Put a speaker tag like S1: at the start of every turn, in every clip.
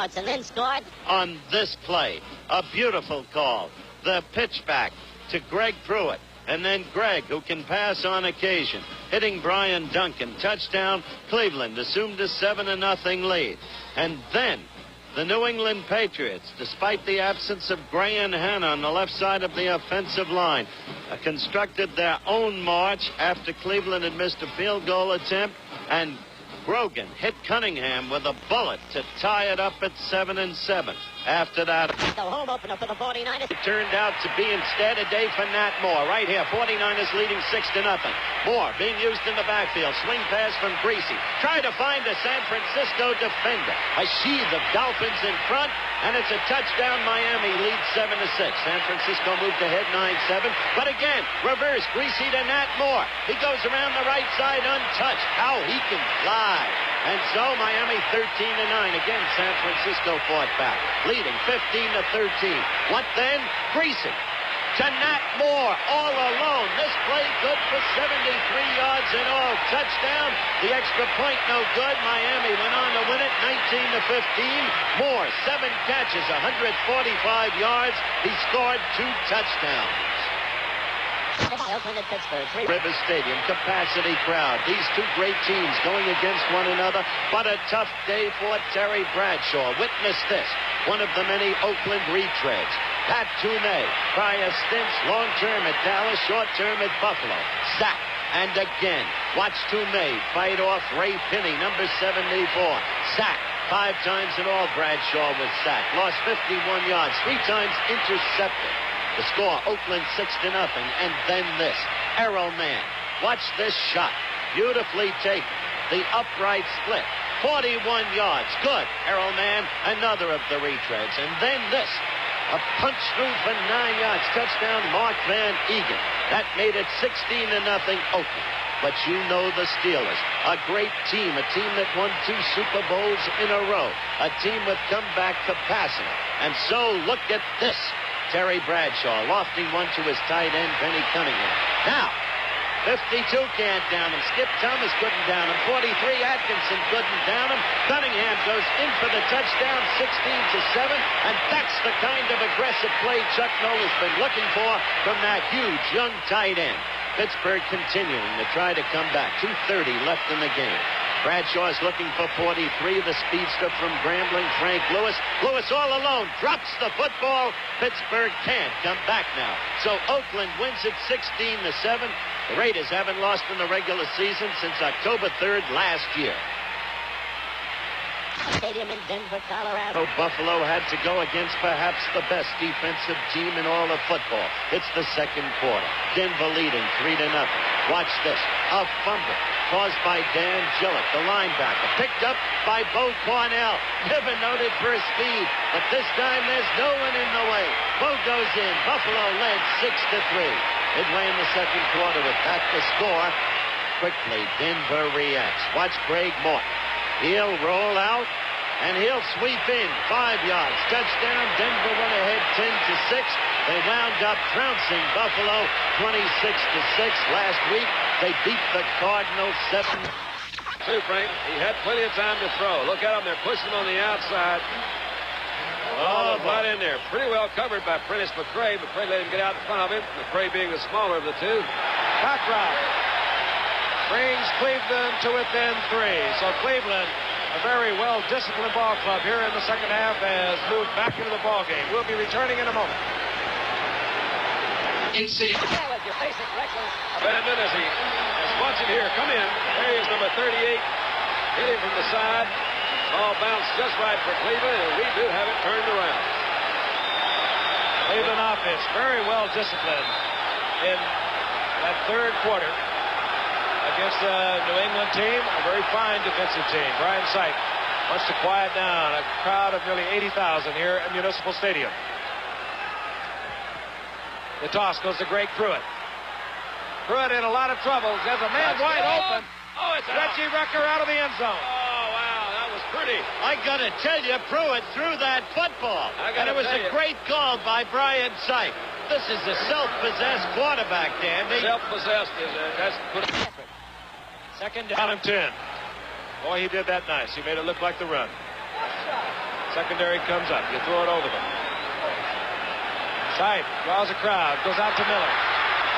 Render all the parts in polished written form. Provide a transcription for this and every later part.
S1: And then scored
S2: on this play. A beautiful call. The pitch back to Greg Pruitt. And then Greg, who can pass on occasion, hitting Brian Duncan. Touchdown, Cleveland assumed a 7-0 lead. And then the New England Patriots, despite the absence of Gray and Hanna on the left side of the offensive line, constructed their own march after Cleveland had missed a field goal attempt. And Grogan hit Cunningham with a bullet to tie it up at 7-7. After that,
S1: the home opener for the 49ers.
S2: It turned out to be instead a day for Nat Moore. Right here, 49ers leading 6-0. Moore being used in the backfield. Swing pass from Greasy. Try to find a San Francisco defender. A sheath of Dolphins in front, and it's a touchdown. Miami leads 7-6. San Francisco moved ahead 9-7. But again, reverse. Greasy to Nat Moore. He goes around the right side untouched. How he can fly. And so Miami 13-9. Again, San Francisco fought back, leading 15-13. What then? Greasy to Nat Moore, all alone. This play good for 73 yards in all. Touchdown. The extra point no good. Miami went on to win it 19-15. Moore, 7 catches, 145 yards. He scored 2 touchdowns.
S1: Oakland at Pittsburgh.
S2: River Stadium, capacity crowd. These two great teams going against one another, but a tough day for Terry Bradshaw. Witness this, one of the many Oakland retreads. Pat Toomey, prior stints, long-term at Dallas, short-term at Buffalo. Sack, and again, watch Toomey fight off Ray Pinney, number 74. Sack. 5 times in all, Bradshaw was sacked. Lost 51 yards, 3 times intercepted. The score, Oakland 6-0, and then this. Errol Mann. Watch this shot. Beautifully taken. The upright split. 41 yards. Good. Errol Mann, another of the retreads. And then this. A punch through for 9 yards. Touchdown, Mark Van Egan. That made it 16-0 Oakland. But you know the Steelers. A great team. A team that won 2 Super Bowls in a row. A team with comeback capacity. And so look at this. Terry Bradshaw lofting one to his tight end, Benny Cunningham. Now, 52 can't down him. Skip Thomas couldn't down him. 43, Atkinson couldn't down him. Cunningham goes in for the touchdown, 16-7. And that's the kind of aggressive play Chuck Noll has been looking for from that huge young tight end. Pittsburgh continuing to try to come back. 2:30 left in the game. Bradshaw is looking for 43, the speedster from Grambling, Frank Lewis. Lewis all alone, drops the football. Pittsburgh can't come back now. So Oakland wins it 16-7. The Raiders haven't lost in the regular season since October 3rd last year.
S1: Stadium in Denver, Colorado.
S2: Buffalo had to go against perhaps the best defensive team in all of football. It's the second quarter. Denver leading 3-0. Watch this. A fumble caused by Dan Gillett, the linebacker. Picked up by Bo Cornell. Never noted for his speed, but this time there's no one in the way. Bo goes in. Buffalo led 6-3. Midway in the second quarter with that the score. Quickly, Denver reacts. Watch Craig Morton. He'll roll out, and he'll sweep in. 5 yards. Touchdown. Denver went ahead 10-6. They wound up trouncing Buffalo 26-6 last week. They beat the Cardinals 7.
S3: Too, Frank. He had plenty of time to throw. Look at him. They're pushing him on the outside. Oh, right in there. Pretty well covered by Prentice McCray. McCray let him get out in front of him. McCray being the smaller of the two.
S4: Back route brings Cleveland to within 3. So Cleveland, a very well-disciplined ball club here in the second half, has moved back into the ball game. We'll be returning in a moment.
S3: Brandon, as he is watching here, come in. There is number 38. Hit him from the side. Ball bounced just right for Cleveland, and we do have it turned around.
S4: Cleveland offense, very well disciplined in that third quarter against the New England team, a very fine defensive team. Brian Sipe wants to quiet down a crowd of nearly 80,000 here at Municipal Stadium. The toss goes to Greg Pruitt. Pruitt in a lot of trouble. There's a man wide open.
S3: Oh, it's
S4: Reggie Rucker out of the end zone.
S3: Oh, wow, that was pretty.
S2: I got to tell you, Pruitt threw that football. And it was a great call by Brian Sipe. This is a self-possessed quarterback, Dandy.
S3: Self-possessed is that's good.
S4: Second down and 10. Boy, he did that nice. He made it look like the run. Secondary comes up. You throw it over them. Sipe draws a crowd. Goes out to Miller.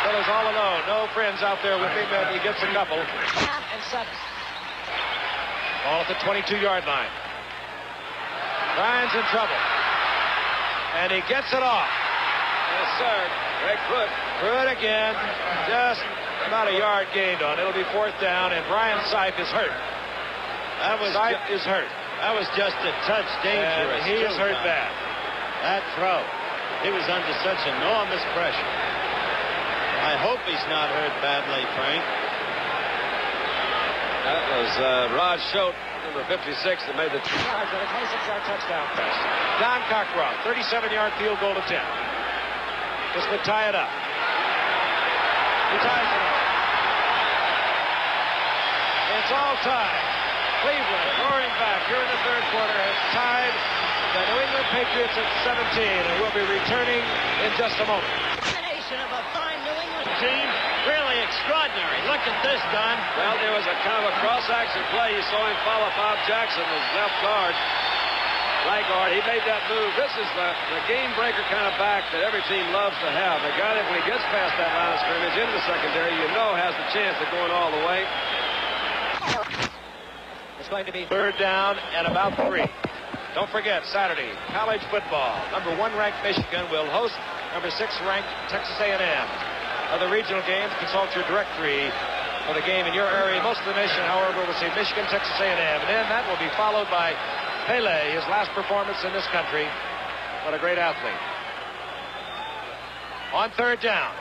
S4: Miller's all alone. No friends out there with him. He gets a couple. And 7. Ball at the 22-yard line. Ryan's in trouble. And he gets it off.
S3: Yes, sir. Greg Pruitt.
S4: Pruitt again. Just about a yard gained on. It'll be 4th down, and Brian Sipe is hurt. Sipe is hurt.
S2: That was just a touch dangerous.
S4: And he is hurt bad.
S2: That throw. He was under such enormous pressure. I hope he's not hurt badly, Frank.
S3: That was Rod Schote, number 56, that made the
S4: Yards with a 26-yard touchdown pass. Don Cockcroft, 37-yard field goal attempt. This would tie it up. He ties it up. It's all tied. Cleveland, roaring back here in the 3rd quarter, has tied the New England Patriots at 17, and will be returning in just a moment.
S1: Combination of a fine New England
S2: Team, really extraordinary. Look at this, Don.
S3: Well, there was a kind of a cross-action play. You saw him follow Bob Jackson, his left guard, right guard. He made that move. This is the game-breaker kind of back that every team loves to have. The guy that when he gets past that line of scrimmage into the secondary, you know has the chance of going all the way.
S4: It's going to be 3rd down and about 3. Don't forget, Saturday, college football. Number 1 ranked Michigan will host number 6 ranked Texas A&M. Other regional games, consult your directory for the game in your area. Most of the nation, however, will see Michigan, Texas A&M. And then that will be followed by Pele, his last performance in this country. What a great athlete. On 3rd down.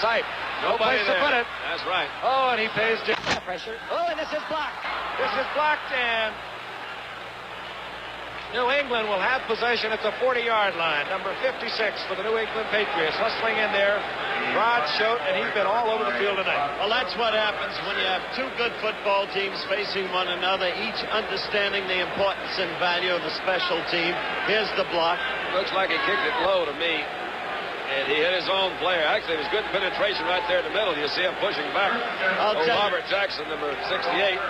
S4: Sipe. No place to put it.
S3: That's right.
S4: Oh, and he pays
S1: pressure. Oh, and this is blocked.
S4: This is blocked, and New England will have possession at the 40-yard line. Number 56 for the New England Patriots. Hustling in there. Rod Schote, and he's been all over the field tonight.
S2: Well, that's what happens when you have 2 good football teams facing one another, each understanding the importance and value of the special team. Here's the block.
S3: Looks like he kicked it low to me. And he hit his own player. Actually, it was good penetration right there in the middle. You see him pushing back. Robert Jackson, number 68.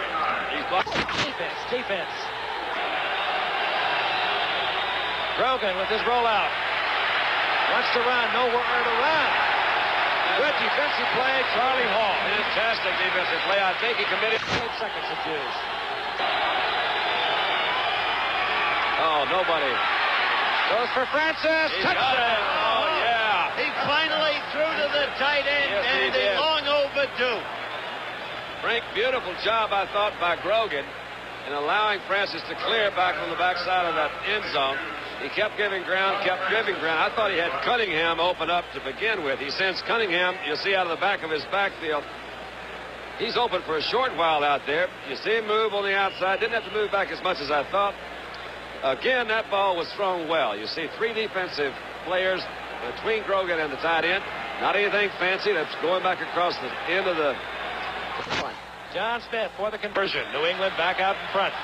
S3: He's blocked.
S4: Defense. Grogan with his rollout. Wants to run. Nowhere to run. Good defensive play, Charlie Hall.
S3: Fantastic defensive play. I think he committed
S4: 8 seconds to choose.
S3: Oh, nobody.
S4: Goes for Francis.
S3: He got it. Oh, yeah.
S2: He finally threw to the tight end,
S3: Yes, he
S2: and
S3: did.
S2: long overdue.
S3: Frank, beautiful job, I thought, by Grogan in allowing Francis to clear back from the backside of that end zone. He kept giving ground, kept giving ground. I thought he had Cunningham open up to begin with. He sends Cunningham, you see out of the back of his backfield. He's open for a short while out there. You see him move on the outside. Didn't have to move back as much as I thought. Again, that ball was thrown well. You see 3 defensive players between Grogan and the tight end. Not anything fancy. That's going back across the end of the...
S4: John Smith for the conversion. New England back out in front.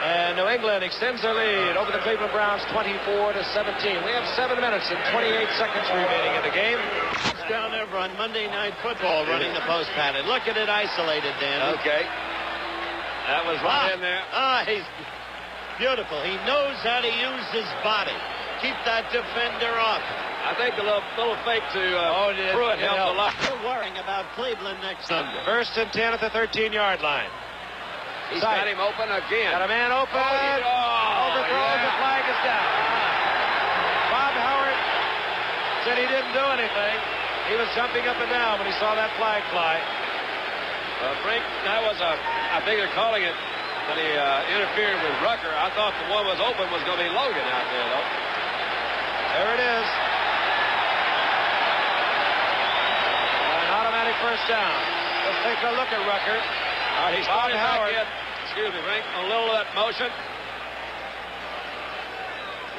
S4: And New England extends their lead over the Cleveland Browns 24-17. We have 7 minutes and 28 seconds remaining in the game.
S2: Down there on Monday Night Football running the post pattern. Look at it isolated, Dan.
S3: Okay. That was right in there.
S2: He's beautiful. He knows how to use his body. Keep that defender off.
S3: I think the little fake to Pruitt helped a lot.
S2: Still worrying about Cleveland next Sunday.
S4: 1st and 10 at the 13-yard line.
S3: He's got him open again.
S4: Got a man open. Overthrows.
S3: Yeah.
S4: The flag is down. Bob Howard said he didn't do anything. He was jumping up and down when he saw that flag fly.
S3: Frank, that was I think they're calling it that he interfered with Rucker. I thought the one was open was going to be Logan out there, though.
S4: There it is. An automatic 1st down. Let's take a look at Rucker.
S3: All right, he's
S4: Bob
S3: starting
S4: Howard.
S3: back in. Excuse me, Frank. A little of that motion.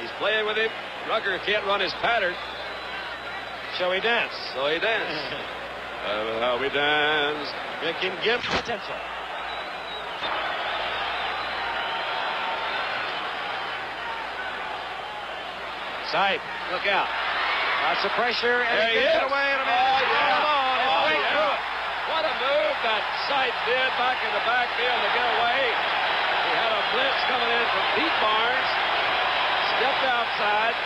S3: He's playing with him. Rucker can't run his pattern.
S4: Shall we dance?
S3: So he danced. How we dance.
S2: You can give
S4: Potential. Sipe.
S3: Look out.
S4: Lots of pressure, and
S3: There
S4: he
S3: he
S4: gets
S3: is.
S4: it away in a minute.
S3: Oh, yeah.
S4: Come on, it's
S3: Oh,
S4: way
S3: yeah.
S4: through it.
S3: What a move that sight did back in the backfield to get away. He had a blitz coming in from Pete Barnes. Stepped outside.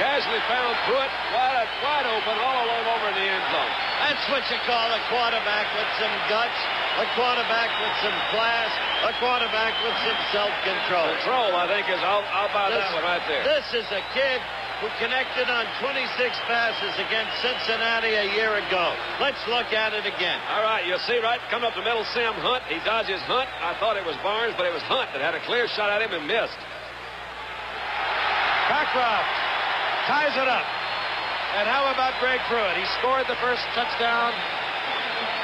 S3: Casually found Pruitt wide open all alone over in the end zone.
S2: That's what you call a quarterback with some guts, a quarterback with some class, a quarterback with some self-control.
S3: Control, I think, is I'll buy that one right there.
S2: This is a kid who connected on 26 passes against Cincinnati a year ago. Let's look at it again.
S3: All right, you'll see right coming up the middle, Sam Hunt. He dodges Hunt. I thought it was Barnes, but it was Hunt that had a clear shot at him and missed.
S4: Cockcroft ties it up. And how about Greg Pruitt? He scored the first touchdown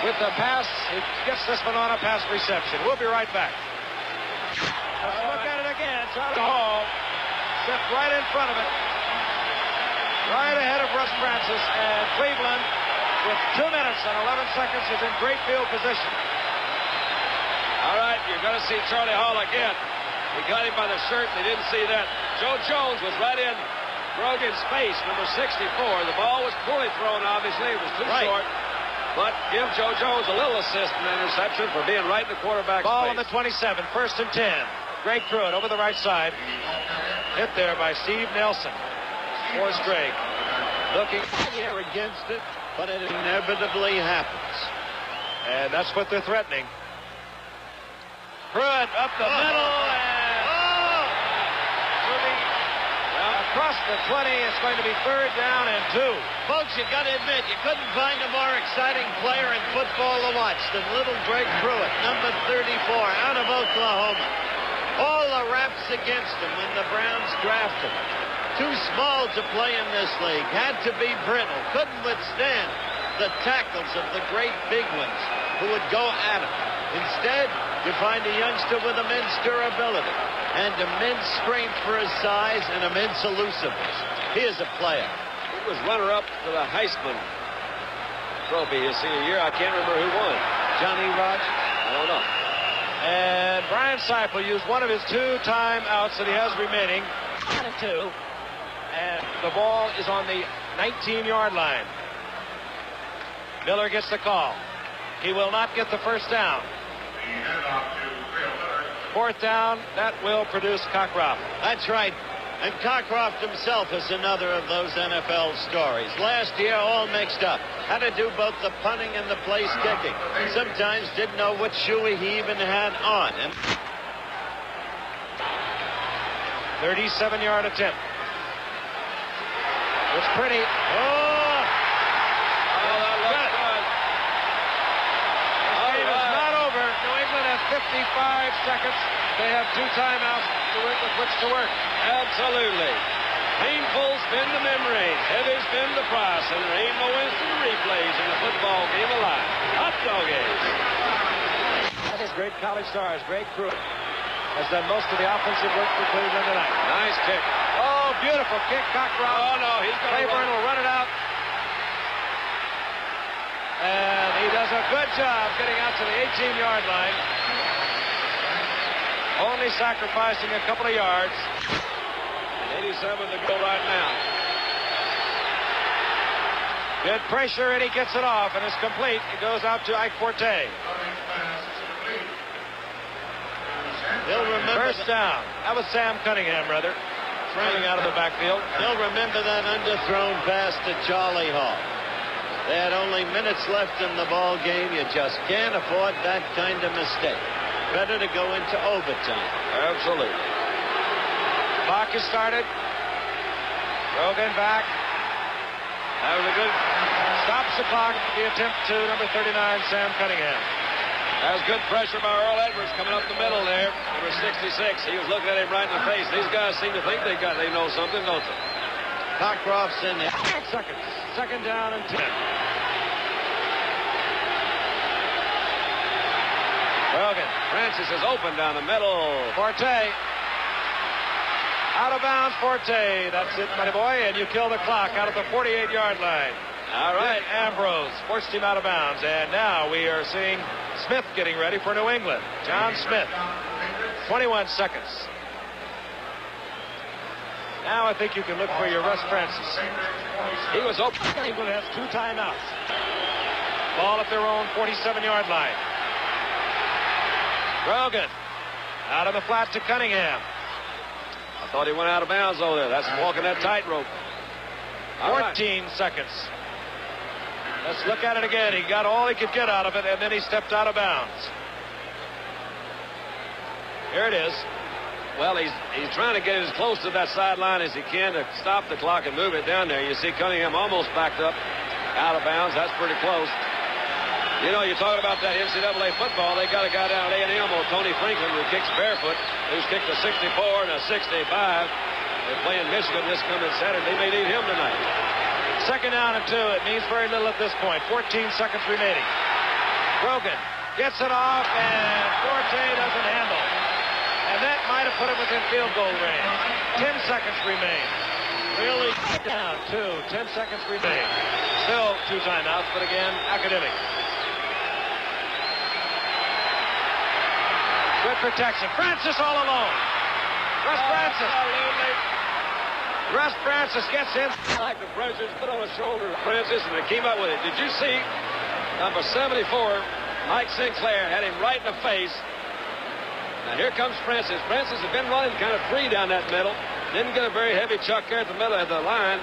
S4: with the pass. He gets this one on a pass reception. We'll be right back. Let's look at it again. Charlie Hall stepped right in front of it. Right ahead of Russ Francis, and Cleveland, with 2 minutes and 11 seconds, is in great field position.
S3: All right, you're going to see Charlie Hall again. He got him by the shirt, and they didn't see that. Joe Jones was right in Grogan's face, number 64. The ball was poorly thrown, obviously. It was too short. But give Joe Jones a little assist in the interception for being right in the quarterback's
S4: ball
S3: face.
S4: On the 27, 1st and 10. Greg Pruitt over the right side. Hit there by Steve Nelson. Forrest Greg looking
S2: here against it, but it inevitably happens.
S4: And that's what they're threatening. Pruitt up the middle and moving across the 20. It's going to be 3rd down and 2.
S2: Folks, you got to admit, you couldn't find a more exciting player in football to watch than little Greg Pruitt, number 34, out of Oklahoma. All the raps against him when the Browns drafted him. Too small to play in this league. Had to be brittle. Couldn't withstand the tackles of the great big ones who would go at him. Instead, you find a youngster with immense durability and immense strength for his size and immense elusiveness. He is a player.
S3: He was runner-up to the Heisman Trophy his senior year. I can't remember who won.
S2: Johnny Rodgers?
S3: I don't know.
S4: And Brian Seifel used one of his 2 timeouts that he has remaining. 2. And the ball is on the 19-yard line. Miller gets the call. He will not get the first down. 4th down, that will produce Cockcroft.
S2: That's right. And Cockcroft himself is another of those NFL stories. Last year, all mixed up. Had to do both the punting and the place kicking. Sometimes didn't know which shoe he even had on. And
S4: 37-yard attempt. It's pretty.
S3: Oh, that looks good.
S4: This game is not over. New England has 55 seconds. They have 2 timeouts with which to work.
S3: Absolutely. Painful spin to memory. Heavy spin to price. And there ain't no instant replays in the football game alive. Hot dog is.
S4: That is great college stars. Greg Pruitt has done most of the offensive work for Cleveland tonight.
S3: Nice kick.
S4: Oh, beautiful kick. Cockcroft.
S3: Oh, no, he's going to
S4: Claiborne will run it out. And he does a good job getting out to the 18-yard line. Only sacrificing a couple of yards.
S3: 87 to go right now.
S4: Good pressure, and he gets it off, and it's complete. It goes out to Ike Forte.
S2: He'll remember
S4: First down. That was Sam Cunningham, brother. Running out of the backfield.
S2: He'll remember that underthrown pass to Charlie Hall. They had only minutes left in the ball game. You just can't afford that kind of mistake. Better to go into overtime.
S3: Absolutely.
S4: Clock is started. Rogan back. That was a good. Stops the clock. The attempt to number 39, Sam Cunningham.
S3: That was good pressure by Earl Edwards coming up the middle there. Number 66. He was looking at him right in the face. These guys seem to think they know something, don't they?
S2: Cockcroft's in there.
S4: Seconds. 2nd down and 10. Rogan.
S3: Francis is open down the middle.
S4: Forte. Out of bounds, Forte. That's it, my boy. And you kill the clock out of the 48-yard line.
S3: All right.
S4: Ambrose forced him out of bounds. And now we are seeing Smith getting ready for New England. John Smith. 21 seconds. Now I think you can look for your Russ Francis.
S3: He was open.
S4: England has 2 timeouts. Ball at their own 47-yard line. Grogan out of the flat to Cunningham.
S3: I thought he went out of bounds over there. That's walking that tightrope.
S4: 14 seconds. Let's look at it again. He got all he could get out of it, and then he stepped out of bounds. Here it is.
S3: Well, he's trying to get as close to that sideline as he can to stop the clock and move it down there. You see Cunningham almost backed up out of bounds. That's pretty close. You know, you're talking about that NCAA football. They got a guy down at A&M, Tony Franklin, who kicks barefoot, who's kicked a 64 and a 65. They're playing Michigan this coming Saturday. They may need him tonight.
S4: Second down and 2. It means very little at this point. 14 seconds remaining. Grogan gets it off, and Forte doesn't handle. And that might have put him within field goal range. 10 seconds remain. Really down 2. 10 seconds remain. Still 2 timeouts, but again, academic. Good protection. Francis all alone. Russ Francis. Russ Francis gets in.
S3: Like the pressure's put on the shoulder of Francis, and they came up with it. Did you see number 74, Mike Sinclair, had him right in the face. Now here comes Francis. Francis had been running kind of free down that middle. Didn't get a very heavy chuck there at the middle of the line.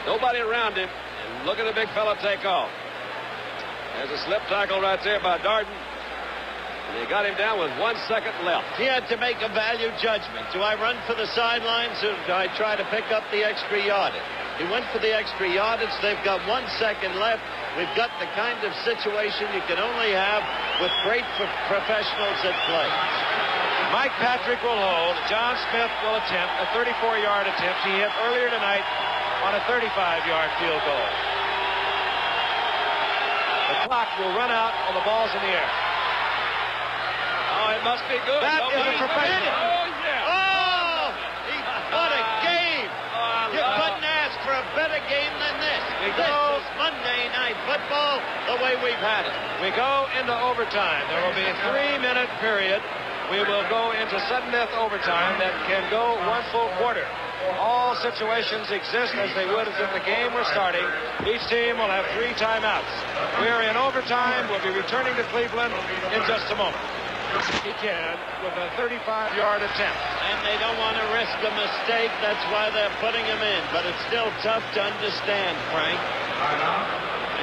S3: Nobody around him. And look at the big fella take off. There's a slip tackle right there by Darden. And they got him down with 1 second left.
S2: He had to make a value judgment. Do I run for the sidelines or do I try to pick up the extra yardage? He went for the extra yardage. They've got 1 second left. We've got the kind of situation you can only have with great professionals at play.
S4: Mike Patrick will hold. John Smith will attempt a 34-yard attempt he hit earlier tonight on a 35-yard field goal. The clock will run out when the ball's in the air.
S3: Oh, it must be good.
S4: That is a professional.
S3: Oh, yeah.
S2: Oh, what a game. You couldn't ask for a better game than this. This is Monday Night Football the way we've had it.
S4: We go into overtime. There will be a 3-minute period. We will go into sudden death overtime that can go 1 full quarter. All situations exist as they would as if the game were starting. Each team will have 3 timeouts. We are in overtime. We'll be returning to Cleveland in just a moment. He can with a 35-yard attempt.
S2: And they don't want to risk a mistake. That's why they're putting him in. But it's still tough to understand, Frank.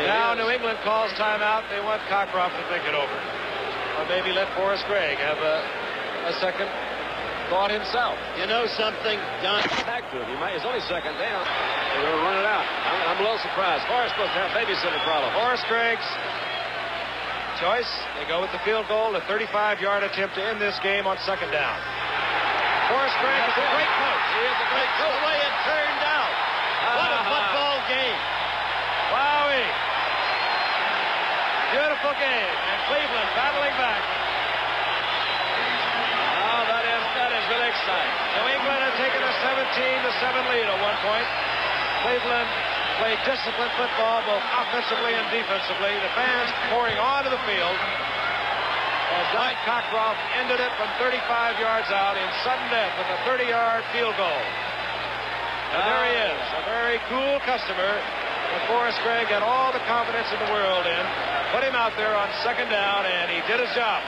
S4: Now New England calls timeout. They want Cockcroft to think it over. Or maybe let Forrest Gregg have a second thought himself.
S2: You know something, Don?
S3: Back to him. It's only second down. They're going to run it out. I'm a little surprised. Forrest supposed to have babysitter problem.
S4: Forrest Gregg's choice. They go with the field goal, a 35-yard attempt to end this game on second down. Forrest Gregg is a great coach.
S3: He is a great coach.
S2: The way it turned out. What a football game.
S4: Wowee. Beautiful game. And Cleveland battling back.
S3: Oh, that is really exciting.
S4: New England had taken a 17-7 lead at one point. Cleveland played disciplined football both offensively and defensively. The fans pouring onto the field as Mike Cockcroft ended it from 35 yards out in sudden death with a 30-yard field goal. And there he is, a very cool customer that Forrest Gregg had all the confidence in the world in. Put him out there on second down, and he did his job.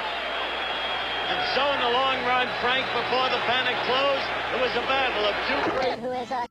S2: And so in the long run, Frank, before the panic closed, it was a battle of 2 great